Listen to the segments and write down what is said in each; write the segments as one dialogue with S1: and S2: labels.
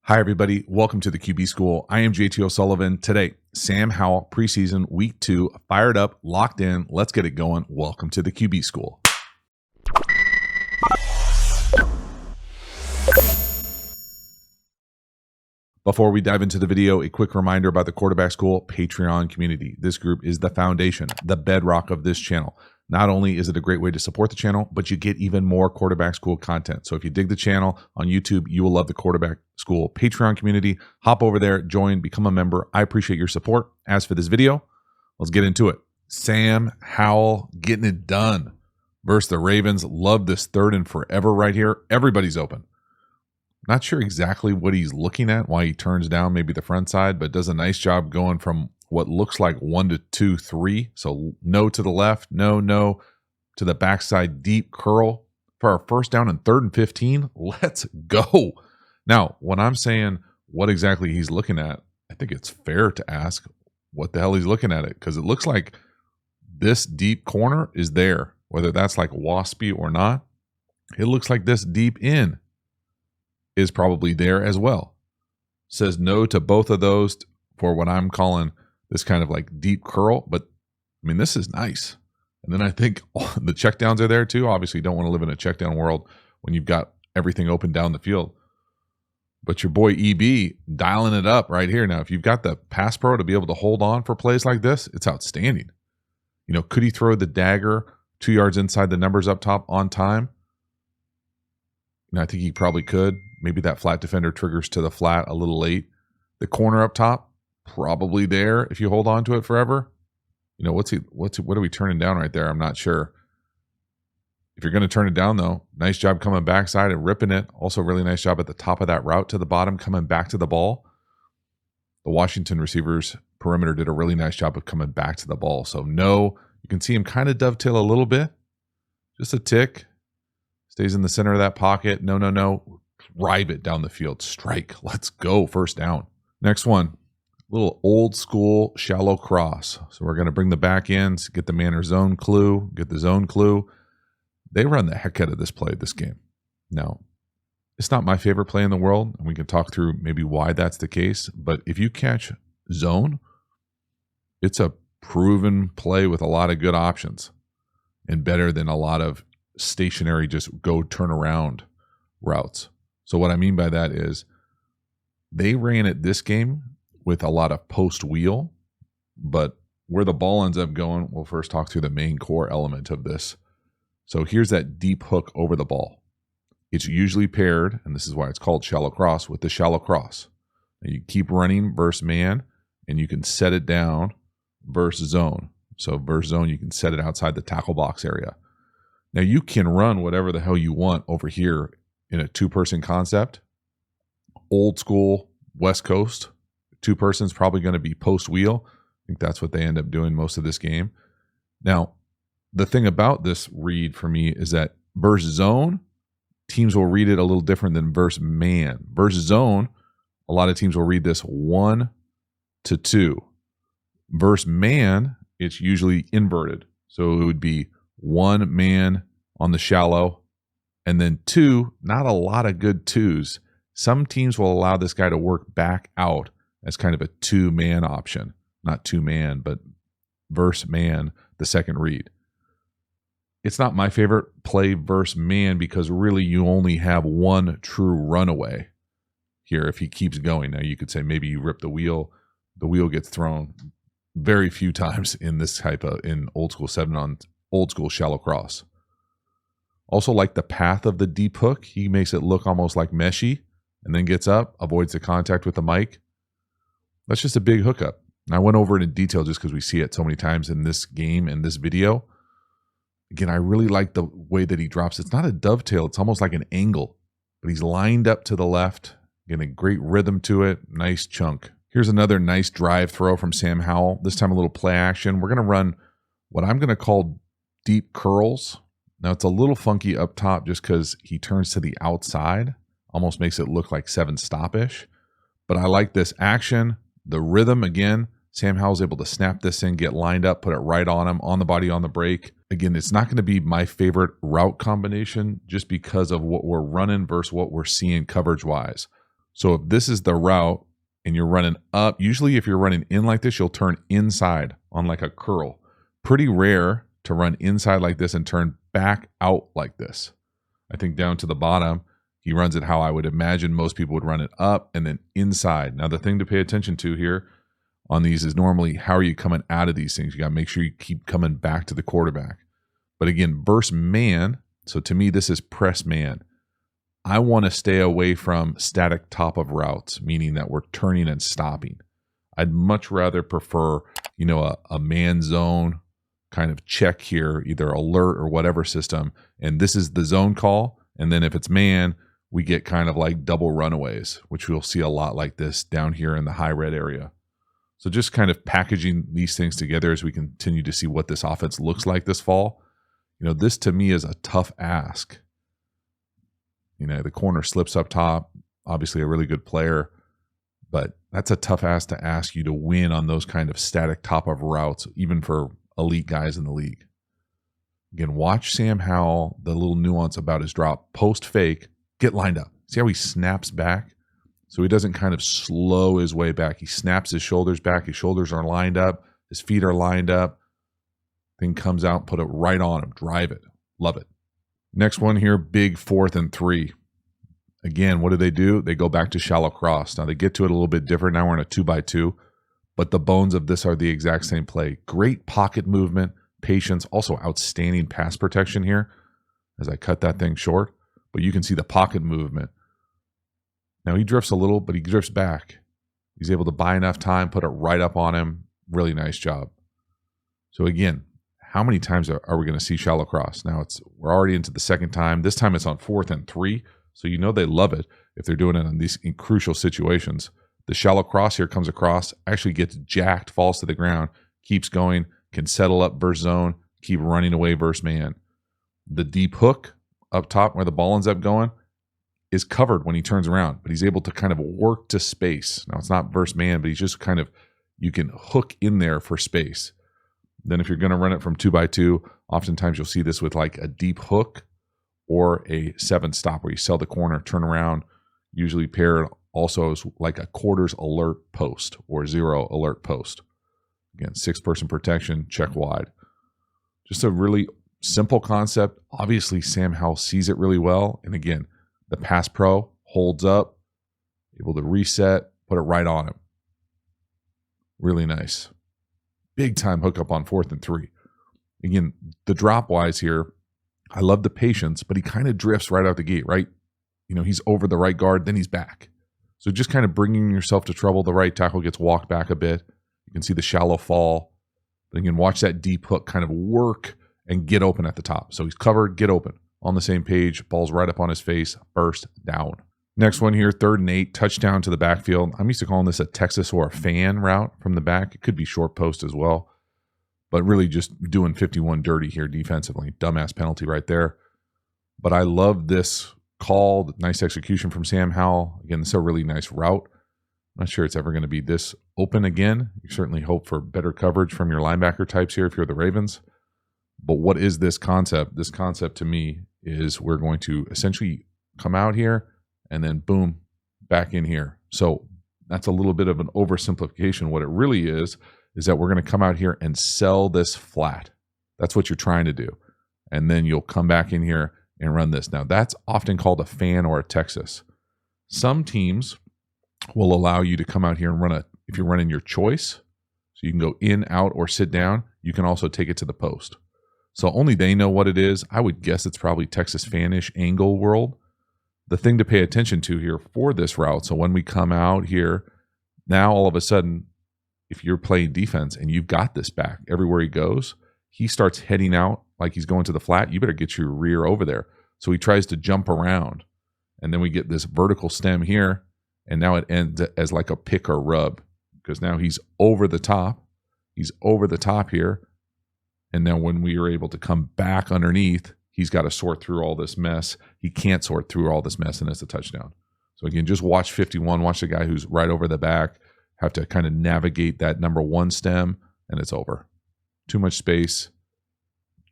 S1: Hi, everybody. Welcome to the QB School. I am JT O'Sullivan. Today, Sam Howell, preseason week 2, fired up, locked in. Let's get it going. Welcome to the QB School. Before we dive into the video, a quick reminder about the Quarterback School Patreon community. This group is the foundation, the bedrock of this channel. Not only is it a great way to support the channel, but you get even more Quarterback School content. So if you dig the channel on YouTube, you will love the Quarterback School Patreon community. Hop over there, join, become a member. I appreciate your support. As for this video, let's get into it. Sam Howell getting it done versus the Ravens. Love this third and forever right here. Everybody's open. Not sure exactly what he's looking at, why he turns down maybe the front side, but does a nice job going from what looks like 1 to 2, 3. So no to the left, no to the backside deep curl for our first down and 3rd and 15. Let's go. Now, when I'm saying what exactly he's looking at, I think it's fair to ask what the hell he's looking at it, because it looks like this deep corner is there, whether that's like waspy or not. It looks like this deep in is probably there as well. Says no to both of those for what I'm calling this kind of like deep curl, but I mean, this is nice. And then I think the checkdowns are there too. Obviously, you don't want to live in a checkdown world when you've got everything open down the field. But your boy EB dialing it up right here. Now, if you've got the Pass Pro to be able to hold on for plays like this, it's outstanding. You know, could he throw the dagger 2 yards inside the numbers up top on time? And I think he probably could. Maybe that flat defender triggers to the flat a little late. The corner up top, probably there if you hold on to it forever. You know, what are we turning down right there? I'm not sure. If you're going to turn it down, though, nice job coming backside and ripping it. Also, really nice job at the top of that route to the bottom, coming back to the ball. The Washington receivers perimeter did a really nice job of coming back to the ball. So no, you can see him kind of dovetail a little bit. Just a tick. Stays in the center of that pocket. No. Drive it down the field. Strike. Let's go. First down. Next one. Little old school shallow cross. So we're going to bring the back ends, get the man or zone clue, get the zone clue. They run the heck out of this play this game. Now, it's not my favorite play in the world, and we can talk through maybe why that's the case. But if you catch zone, it's a proven play with a lot of good options and better than a lot of stationary just go turn around routes. So what I mean by that is they ran it this game with a lot of post wheel, but where the ball ends up going, we'll first talk through the main core element of this. So here's that deep hook over the ball. It's usually paired, and this is why it's called shallow cross, with the shallow cross. And you keep running versus man, and you can set it down versus zone. So versus zone, you can set it outside the tackle box area. Now you can run whatever the hell you want over here in a 2-person concept. Old school West Coast, 2-person's probably going to be post wheel. I think that's what they end up doing most of this game. Now, the thing about this read for me is that versus zone, teams will read it a little different than versus man. Versus zone, a lot of teams will read this 1 to 2. Versus man, it's usually inverted. So it would be 1 man on the shallow, and then 2, not a lot of good 2s. Some teams will allow this guy to work back out as kind of a 2-man option. Not 2-man, but versus man, the second read. It's not my favorite play versus man because really you only have one true runaway here if he keeps going. Now you could say maybe you rip the wheel gets thrown very few times in this type of, in old school 7 on old school shallow cross. Also like the path of the deep hook, he makes it look almost like meshy and then gets up, avoids the contact with the mic. That's just a big hookup. And I went over it in detail just because we see it so many times in this game and this video. Again, I really like the way that he drops. It's not a dovetail. It's almost like an angle, but he's lined up to the left. Getting a great rhythm to it. Nice chunk. Here's another nice drive throw from Sam Howell. This time a little play action. We're going to run what I'm going to call deep curls. Now it's a little funky up top just because he turns to the outside. Almost makes it look like 7-stop-ish. But I like this action. The rhythm, again, Sam Howell's able to snap this in, get lined up, put it right on him, on the body, on the break. Again, it's not going to be my favorite route combination just because of what we're running versus what we're seeing coverage-wise. So if this is the route and you're running up, usually if you're running in like this, you'll turn inside on like a curl. Pretty rare to run inside like this and turn back out like this. I think down to the bottom, he runs it how I would imagine most people would run it, up and then inside. Now the thing to pay attention to here on these is normally how are you coming out of these things? You got to make sure you keep coming back to the quarterback. But again, versus man, so to me this is press man. I want to stay away from static top of routes, meaning that we're turning and stopping. I'd much rather prefer, a man zone kind of check here, either alert or whatever system. And this is the zone call. And then if it's man, we get kind of like double runaways, which we'll see a lot like this down here in the high red area. So just kind of packaging these things together as we continue to see what this offense looks like this fall. This to me is a tough ask. The corner slips up top, obviously a really good player, but that's a tough ask to ask you to win on those kind of static top of routes, even for elite guys in the league. Again, watch Sam Howell, the little nuance about his drop, post fake, get lined up. See how he snaps back? So he doesn't kind of slow his way back. He snaps his shoulders back. His shoulders are lined up. His feet are lined up. Thing comes out, put it right on him. Drive it. Love it. Next one here, big 4th and 3. Again, what do? They go back to shallow cross. Now they get to it a little bit different. Now we're in a 2x2, but the bones of this are the exact same play. Great pocket movement, patience, also outstanding pass protection here as I cut that thing short. But you can see the pocket movement. Now he drifts a little, but he drifts back. He's able to buy enough time, put it right up on him. Really nice job. So again, how many times are we going to see shallow cross? Now we're already into the second time. This time it's on 4th and 3. So they love it if they're doing it in these crucial situations. The shallow cross here comes across, actually gets jacked, falls to the ground, keeps going, can settle up versus zone, keep running away versus man. The deep hook up top where the ball ends up going is covered when he turns around, but he's able to kind of work to space. Now it's not versus man, but he's just kind of, you can hook in there for space. Then if you're going to run it from 2x2, oftentimes you'll see this with like a deep hook or a 7 stop where you sell the corner, turn around, usually paired also as like a quarters alert post or 0 alert post. Again, 6-person protection, check wide. Just a really simple concept. Obviously, Sam Howell sees it really well. And again, the Pass Pro holds up, able to reset, put it right on him. Really nice. Big time hookup on 4th and 3. Again, the drop wise here, I love the patience, but he kind of drifts right out the gate, right? He's over the right guard, then he's back. So just kind of bringing yourself to trouble. The right tackle gets walked back a bit. You can see the shallow fall. Then you can watch that deep hook kind of work and get open at the top. So he's covered, get open. On the same page, ball's right up on his face, first down. Next one here, 3rd and 8, touchdown to the backfield. I'm used to calling this a Texas or a fan route from the back. It could be short post as well, but really just doing 51 dirty here defensively. Dumbass penalty right there. But I love this call, nice execution from Sam Howell. Again, this is a really nice route. I'm not sure it's ever going to be this open again. You certainly hope for better coverage from your linebacker types here if you're the Ravens. But what is this concept? This concept to me is we're going to essentially come out here and then boom, back in here. So that's a little bit of an oversimplification. What it really is that we're going to come out here and sell this flat. That's what you're trying to do. And then you'll come back in here and run this. Now, that's often called a fan or a Texas. Some teams will allow you to come out here and run if you're running your choice, so you can go in, out, or sit down, you can also take it to the post. So only they know what it is. I would guess it's probably Texas fanish angle world. The thing to pay attention to here for this route, so when we come out here, now all of a sudden, if you're playing defense and you've got this back everywhere he goes, he starts heading out like he's going to the flat. You better get your rear over there. So he tries to jump around. And then we get this vertical stem here. And now it ends as like a pick or rub because now he's over the top. He's over the top here. And then when we are able to come back underneath, he's got to sort through all this mess. He can't sort through all this mess, and it's a touchdown. So again, just watch 51. Watch the guy who's right over the back have to kind of navigate that number 1 stem, and it's over. Too much space.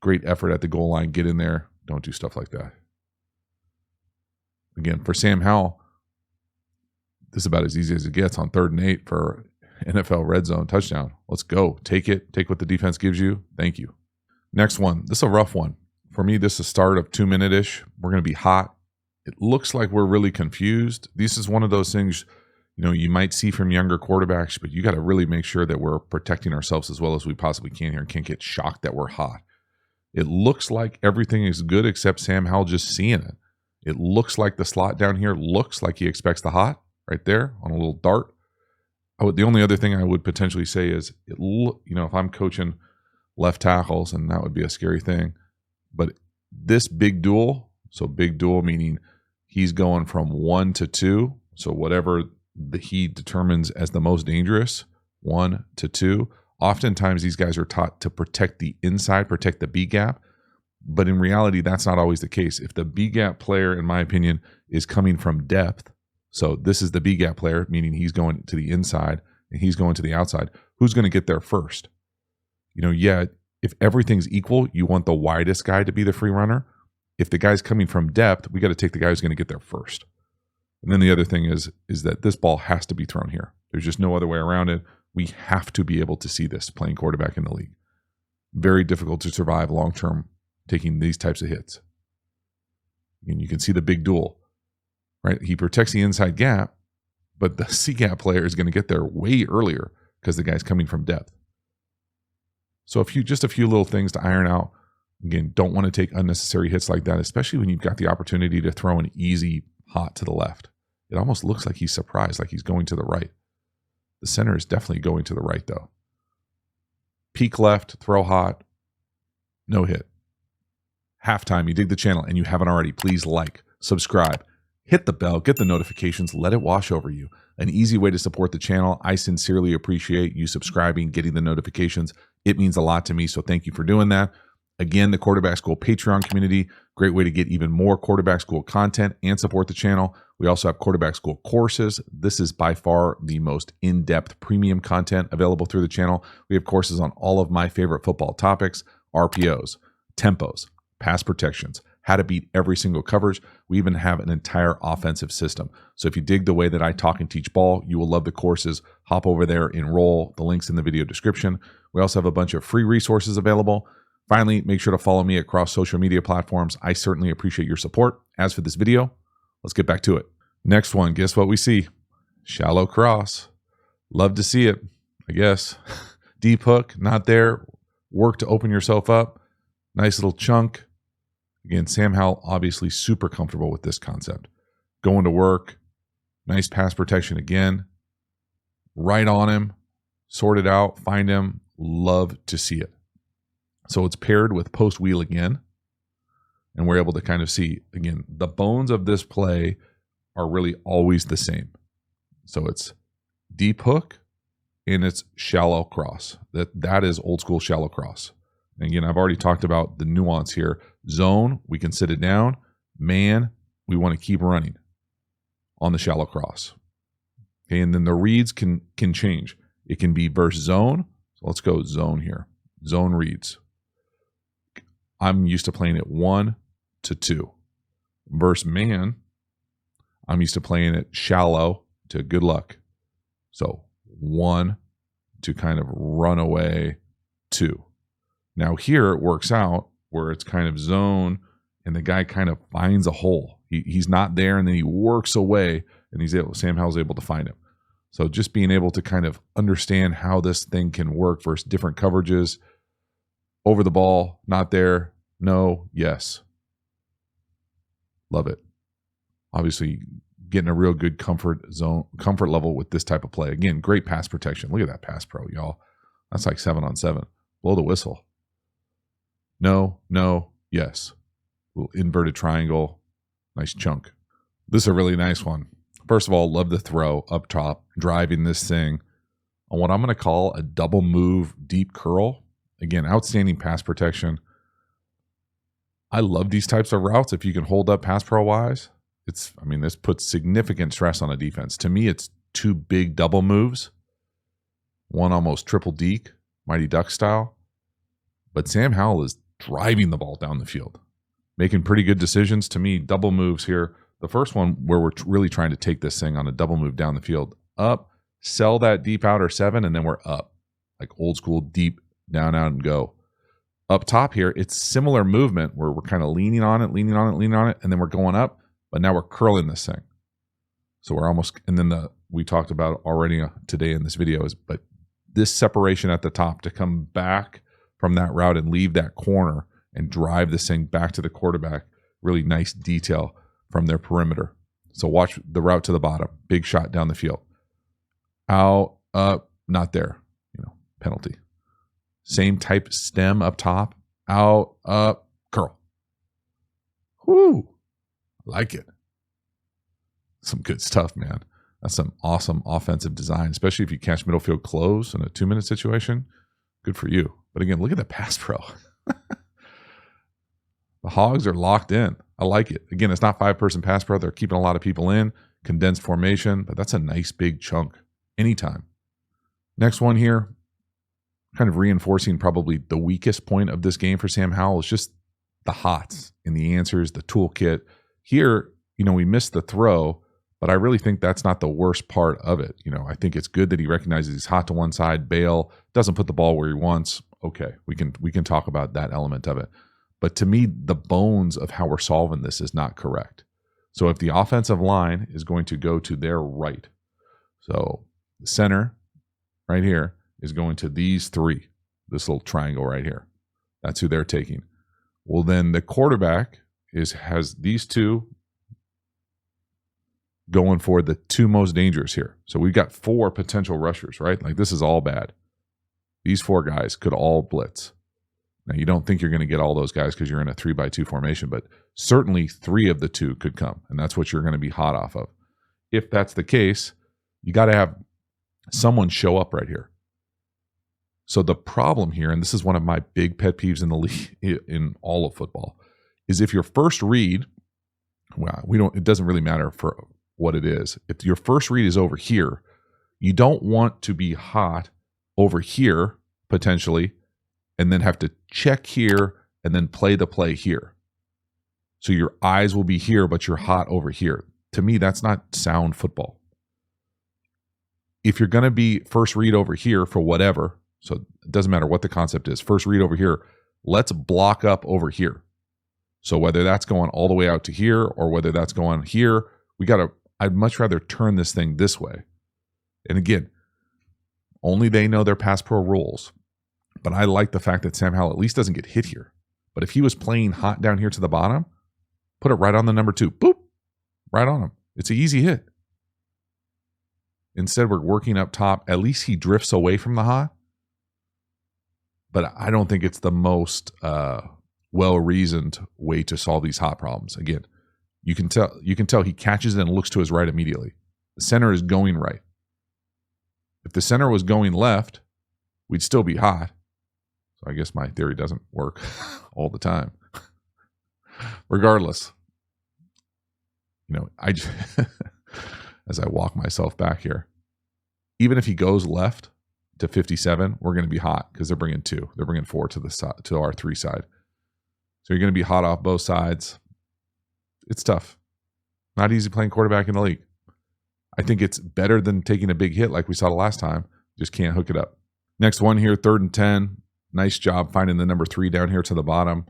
S1: Great effort at the goal line. Get in there. Don't do stuff like that. Again, for Sam Howell, This is about as easy as it gets on 3rd and 8 for NFL red zone touchdown. Let's go. Take it. Take what the defense gives you. Thank you. Next one. This is a rough one. For me, this is a start of 2 minute-ish. We're going to be hot. It looks like we're really confused. This is one of those things, you might see from younger quarterbacks, but you got to really make sure that we're protecting ourselves as well as we possibly can here and can't get shocked that we're hot. It looks like everything is good except Sam Howell just seeing it. It looks like the slot down here looks like he expects the hot right there on a little dart. The only other thing I would potentially say is, if I'm coaching left tackles, and that would be a scary thing, but this big duel, so big duel meaning he's going from 1 to 2, so whatever he determines as the most dangerous, 1 to 2. Oftentimes these guys are taught to protect the inside, protect the B gap, but in reality, that's not always the case. If the B gap player, in my opinion, is coming from depth, so this is the B gap player, meaning he's going to the inside and he's going to the outside, who's going to get there first? If everything's equal, you want the widest guy to be the free runner. If the guy's coming from depth, we got to take the guy who's going to get there first. And then the other thing is that this ball has to be thrown here. There's just no other way around it. We have to be able to see this playing quarterback in the league. Very difficult to survive long-term taking these types of hits. And you can see the big duel, right? He protects the inside gap, but the C gap player is going to get there way earlier because the guy's coming from depth. So just a few little things to iron out. Again, don't want to take unnecessary hits like that, especially when you've got the opportunity to throw an easy hot to the left. It almost looks like he's surprised, like he's going to the right. The center is definitely going to the right, though. Peek left, throw hot, no hit. Halftime, you dig the channel and you haven't already, please like, subscribe, hit the bell, get the notifications, let it wash over you. An easy way to support the channel. I sincerely appreciate you subscribing, getting the notifications. It means a lot to me, so thank you for doing that. Again, the Quarterback School Patreon community, great way to get even more Quarterback School content and support the channel. We also have Quarterback School courses. This is by far the most in-depth premium content available through the channel. We have courses on all of my favorite football topics, RPOs, tempos, pass protections, how to beat every single coverage. We even have an entire offensive system. So if you dig the way that I talk and teach ball, you will love the courses. Hop over there, enroll. The link's in the video description. We also have a bunch of free resources available. Finally, make sure to follow me across social media platforms. I certainly appreciate your support. As for this video, let's get back to it. Next one, guess what we see? Shallow cross. Love to see it, I guess. Deep hook, not there. Work to open yourself up. Nice little chunk. Again, Sam Howell, obviously super comfortable with this concept. Going to work. Nice pass protection again. Right on him. Sort it out. Find him. Love to see it. So it's paired with post wheel again. And we're able to kind of see, again, the bones of this play are really always the same. So it's deep hook and it's shallow cross. That is old school shallow cross. And again, I've already talked about the nuance here. Zone, we can sit it down. Man, we want to keep running on the shallow cross. Okay, and then the reads can change. It can be versus zone. So let's go zone here. Zone reads. I'm used to playing it 1 to 2. Versus man, I'm used to playing it shallow to good luck. So 1 to kind of run away 2. Now here it works out where it's kind of zone and the guy kind of finds a hole. He's not there and then he works away and Sam Howell's able to find him. So just being able to kind of understand how this thing can work versus different coverages. Over the ball, not there, no, yes. Love it. Obviously getting a real good comfort level with this type of play. Again, great pass protection. Look at that pass pro, y'all. That's like 7 on 7. Blow the whistle. No, no, yes. Little inverted triangle. Nice chunk. This is a really nice one. First of all, love the throw up top, driving this thing on what I'm going to call a double move deep curl. Again, outstanding pass protection. I love these types of routes if you can hold up pass pro wise. This puts significant stress on a defense. To me, it's 2 big double moves. One almost triple deke, Mighty Duck style. But Sam Howell is driving the ball down the field, making pretty good decisions. To me, double moves here. The first one where we're really trying to take this thing on a double move down the field, up, sell that deep outer 7, and then we're up. Like old school deep, down, out, and go. Up top here, it's similar movement where we're kind of leaning on it, and then we're going up, but now we're curling this thing. So we're almost, and then we talked about already today in this video but this separation at the top to come back from that route and leave that corner and drive this thing back to the quarterback. Really nice detail from their perimeter. So watch the route to the bottom, big shot down the field. Out, up, not there, penalty. Same type stem up top, out, up, curl. Whoo, like it. Some good stuff, man. That's some awesome offensive design, especially if you catch middle field close in a 2-minute situation. Good for you. But again, look at the pass pro. The Hogs are locked in. I like it. Again, it's not 5-person pass pro. They're keeping a lot of people in, condensed formation, but that's a nice big chunk anytime. Next one here, kind of reinforcing probably the weakest point of this game for Sam Howell is just the hots and the answers, the toolkit. Here, we missed the throw, but I really think that's not the worst part of it. I think it's good that he recognizes he's hot to one side, bail, doesn't put the ball where he wants. Okay, we can talk about that element of it. But to me, the bones of how we're solving this is not correct. So if the offensive line is going to go to their right, so the center right here is going to these 3, this little triangle right here. That's who they're taking. Well, then the quarterback has these 2 going for the 2 most dangerous here. So we've got 4 potential rushers, right? Like this is all bad. These 4 guys could all blitz. Now you don't think you're going to get all those guys because you're in a 3-by-2 formation, but certainly 3 of the 2 could come, and that's what you're going to be hot off of. If that's the case, you got to have someone show up right here. So the problem here, and this is one of my big pet peeves in the league, in all of football, is if your first read, it doesn't really matter for what it is. If your first read is over here, you don't want to be hot over here potentially and then have to check here and then play the play here. So your eyes will be here, but you're hot over here. To me, that's not sound football. If you're going to be first read over here for whatever, so it doesn't matter what the concept is, first read over here, let's block up over here. So whether that's going all the way out to here or whether that's going here, I'd much rather turn this thing this way. And again, only they know their pass pro rules. But I like the fact that Sam Howell at least doesn't get hit here. But if he was playing hot down here to the bottom, put it right on the number 2. Boop. Right on him. It's an easy hit. Instead, we're working up top. At least he drifts away from the hot. But I don't think it's the most well-reasoned way to solve these hot problems. Again, you can tell he catches it and looks to his right immediately. The center is going right. If the center was going left, we'd still be hot. So I guess my theory doesn't work all the time. Regardless, as I walk myself back here, even if he goes left to 57, we're going to be hot because they're bringing 2. They're bringing 4 to the side, to our 3 side. So you're going to be hot off both sides. It's tough. Not easy playing quarterback in the league. I think it's better than taking a big hit like we saw the last time. Just can't hook it up. Next one here, 3rd and 10. Nice job finding the number 3 down here to the bottom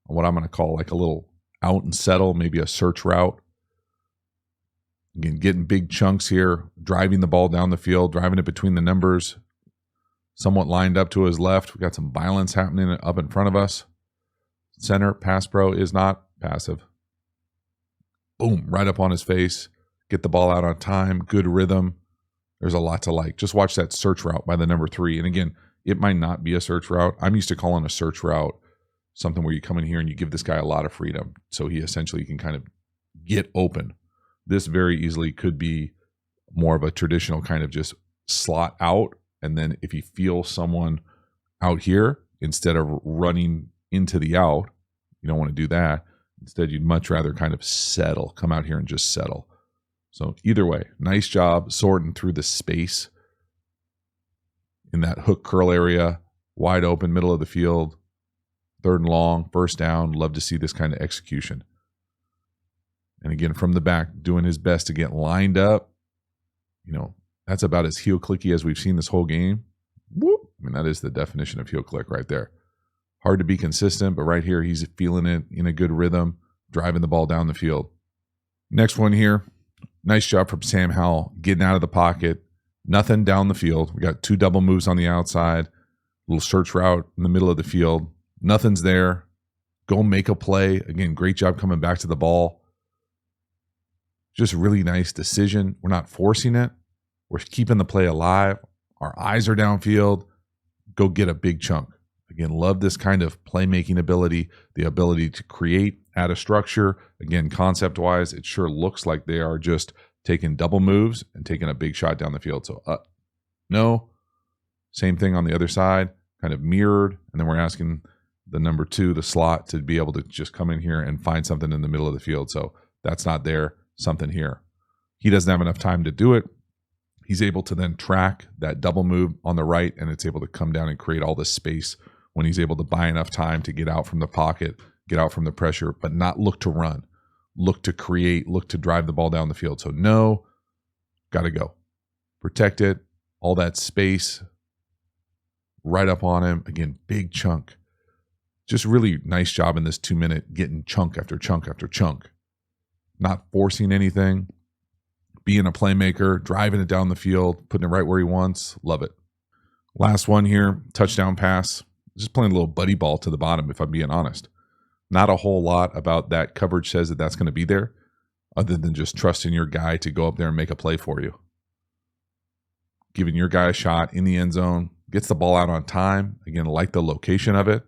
S1: on what I'm going to call like a little out and settle, maybe a search route. Again, getting big chunks here, driving the ball down the field, driving it between the numbers, somewhat lined up to his left. We got some violence happening up in front of us. Center, pass pro is not passive. Boom, right up on his face. Get the ball out on time, good rhythm. There's a lot to like. Just watch that search route by the number 3. And again, it might not be a search route. I'm used to calling a search route something where you come in here and you give this guy a lot of freedom. So he essentially can kind of get open. This very easily could be more of a traditional kind of just slot out. And then if you feel someone out here, instead of running into the out, you don't want to do that. Instead, you'd much rather kind of settle, come out here and just settle. So either way, nice job sorting through the space in that hook curl area, wide open, middle of the field, 3rd and long, 1st down. Love to see this kind of execution. And again, from the back, doing his best to get lined up. You know, that's about as heel clicky as we've seen this whole game. Whoop. I mean, that is the definition of heel click right there. Hard to be consistent, but right here, he's feeling it in a good rhythm, driving the ball down the field. Next one here. Nice job from Sam Howell, getting out of the pocket. Nothing down the field. We got 2 double moves on the outside. Little search route in the middle of the field. Nothing's there. Go make a play. Again, great job coming back to the ball. Just really nice decision. We're not forcing it. We're keeping the play alive. Our eyes are downfield. Go get a big chunk. Again, love this kind of playmaking ability, the ability to create, add a structure. Again, concept-wise, it sure looks like they are just taking double moves and taking a big shot down the field. So, no. Same thing on the other side, kind of mirrored. And then we're asking the number 2, the slot, to be able to just come in here and find something in the middle of the field. So that's not there, something here. He doesn't have enough time to do it. He's able to then track that double move on the right, and it's able to come down and create all this space when he's able to buy enough time to get out from the pocket, get out from the pressure, but not look to run, look to create, look to drive the ball down the field. So no, got to go. Protect it, all that space right up on him. Again, big chunk. Just really nice job in this 2-minute, getting chunk after chunk after chunk. Not forcing anything, being a playmaker, driving it down the field, putting it right where he wants. Love it. Last one here, touchdown pass. Just playing a little buddy ball to the bottom, if I'm being honest. Not a whole lot about that coverage says that that's going to be there, other than just trusting your guy to go up there and make a play for you. Giving your guy a shot in the end zone, gets the ball out on time. Again, like the location of it.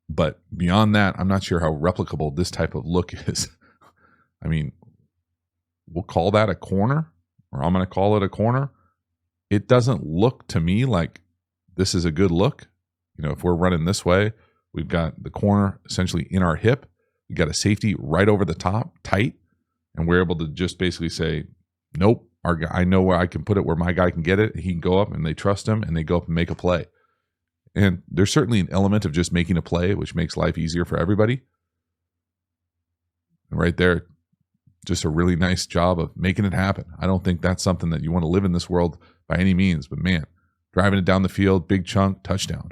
S1: But beyond that, I'm not sure how replicable this type of look is. I mean, we'll call that a corner, or I'm going to call it a corner. It doesn't look to me like this is a good look. You know, if we're running this way, we've got the corner essentially in our hip. We got a safety right over the top, tight, and we're able to just basically say, nope, our guy, I know where I can put it, where my guy can get it. He can go up, and they trust him, and they go up and make a play. And there's certainly an element of just making a play, which makes life easier for everybody. And right there, just a really nice job of making it happen. I don't think that's something that you want to live in this world by any means, but man, driving it down the field, big chunk, touchdown.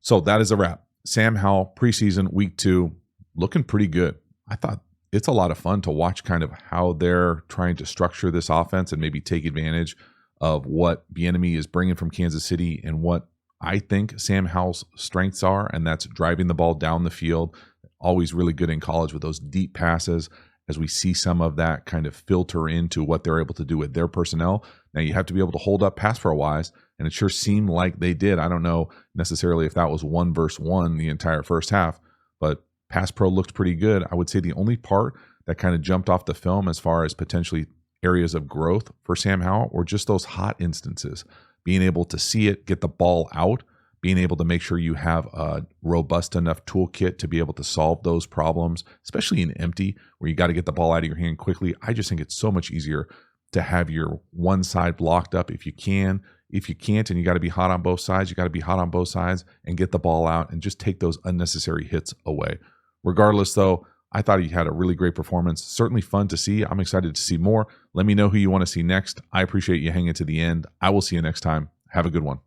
S1: So that is a wrap. Sam Howell, preseason, week 2, looking pretty good. I thought it's a lot of fun to watch kind of how they're trying to structure this offense and maybe take advantage of what Bieniemy is bringing from Kansas City and what I think Sam Howell's strengths are, and that's driving the ball down the field. Always really good in college with those deep passes, as we see some of that kind of filter into what they're able to do with their personnel. Now, you have to be able to hold up pass pro-wise, and it sure seemed like they did. I don't know necessarily if that was 1-versus-1 the entire first half, but pass pro looked pretty good. I would say the only part that kind of jumped off the film as far as potentially areas of growth for Sam Howell were just those hot instances, being able to see it, get the ball out, being able to make sure you have a robust enough toolkit to be able to solve those problems, especially in empty, where you got to get the ball out of your hand quickly. I just think it's so much easier to have your one side blocked up if you can. If you can't and you got to be hot on both sides, you got to be hot on both sides and get the ball out and just take those unnecessary hits away. Regardless, though, I thought he had a really great performance. Certainly fun to see. I'm excited to see more. Let me know who you want to see next. I appreciate you hanging to the end. I will see you next time. Have a good one.